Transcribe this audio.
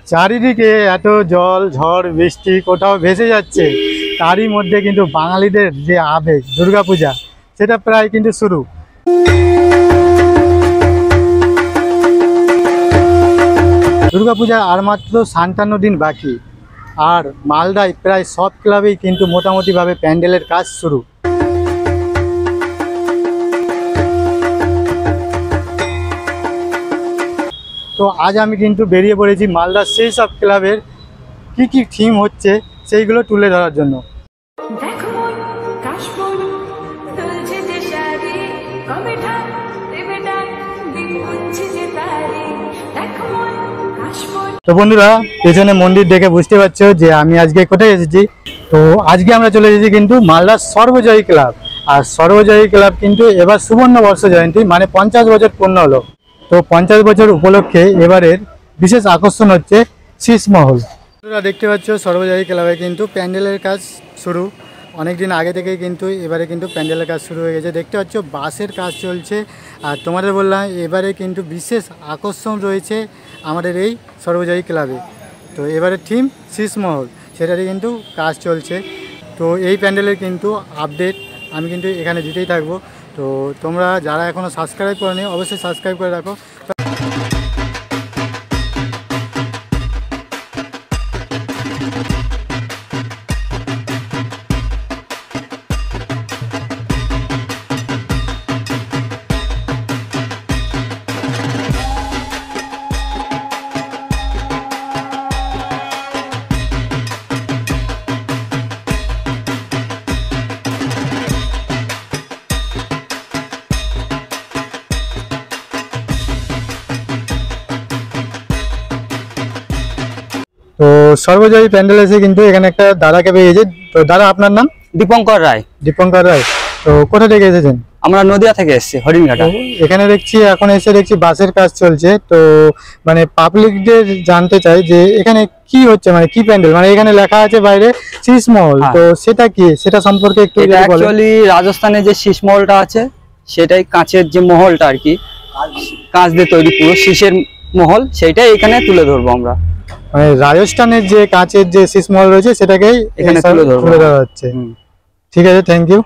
চারিদিকে এত জল ঝড় বৃষ্টি কোথাও ভেসে যাচ্ছে, তারই মধ্যে কিন্তু বাঙালিদের যে আবেগ দুর্গাপূজা সেটা প্রায় কিন্তু শুরু। দুর্গাপূজার আর মাত্র 57 দিন বাকি, আর মালদায় প্রায় সব ক্লাবেই কিন্তু মোটামুটিভাবে প্যান্ডেলের কাজ শুরু। তো আজ আমি কিন্তু বেরিয়ে পড়েছি মালদার সেই সব ক্লাবের কি থিম হচ্ছে সেইগুলো তুলে ধরার জন্য। তো বন্ধুরা, পেছনে মন্দির দেখে বুঝতে পারছো যে আমি আজকে কোথায় এসেছি। তো আজকে আমরা চলে এসেছি কিন্তু মালদার সর্বজয়ী ক্লাব। আর সর্বজয়ী ক্লাব কিন্তু এবার সুবর্ণ বর্ষ জয়ন্তী মানে 50 বছর পূর্ণ হলো। তো 50 বছর উপলক্ষে এবারের বিশেষ আকর্ষণ হচ্ছে শীষমহল। তোমরা দেখতে পাচ্ছ সর্বজয়ী ক্লাবে কিন্তু প্যান্ডেলের কাজ শুরু অনেক দিন আগে থেকেই, কিন্তু এবারে কিন্তু প্যান্ডেলের কাজ শুরু হয়ে গেছে। দেখতে পাচ্ছ বাসের কাজ চলছে। আর তোমাদের বললাম এবারে কিন্তু বিশেষ আকর্ষণ রয়েছে আমাদের এই সর্বজয়ী ক্লাবে। তো এবারে থিম শীষমহল, সেটারই কিন্তু কাজ চলছে। তো এই প্যান্ডেলের কিন্তু আপডেট আমি কিন্তু এখানে দিতেই থাকবো। তো তোমরা যারা এখনও সাবস্ক্রাইব করোনি অবশ্যই সাবস্ক্রাইব করে রাখো। তো সর্বজয়ী প্যান্ডেল এসে কিন্তু এখানে একটা দাদাকে পেয়ে গেছে। তো দাদা, আপনার নাম? দীপঙ্কর রায়। দীপঙ্কর রায়। তো কোথা থেকে এসেছেন? আমরা নদিয়া থেকে এসেছি, হরিণঘাটা। এখানে দেখছি এখন এসে দেখছি বাসের কাজ চলছে। তো মানে পাবলিকদের জানতে চাই যে এখানে কি হচ্ছে, মানে কি প্যান্ডেল, মানে এখানে লেখা আছে বাইরে শীষমহল, তো সেটা কি, সেটা সম্পর্কে একটু বলেন। অ্যাকচুয়ালি রাজস্থানে যে শীষমহলটা আছে সেটাই কাঁচের যে মহলটা আর কি, কাঁচ দিয়ে তৈরি পুরো শীষের মহল, সেটাই এখানে তুলে ধরবো আমরা। মানে রাজস্থানের যে কাঁচের যে শীষমহল রয়েছে সেটাকেই এখানে তুলে ধরা হচ্ছে। ঠিক আছে, থ্যাংক ইউ।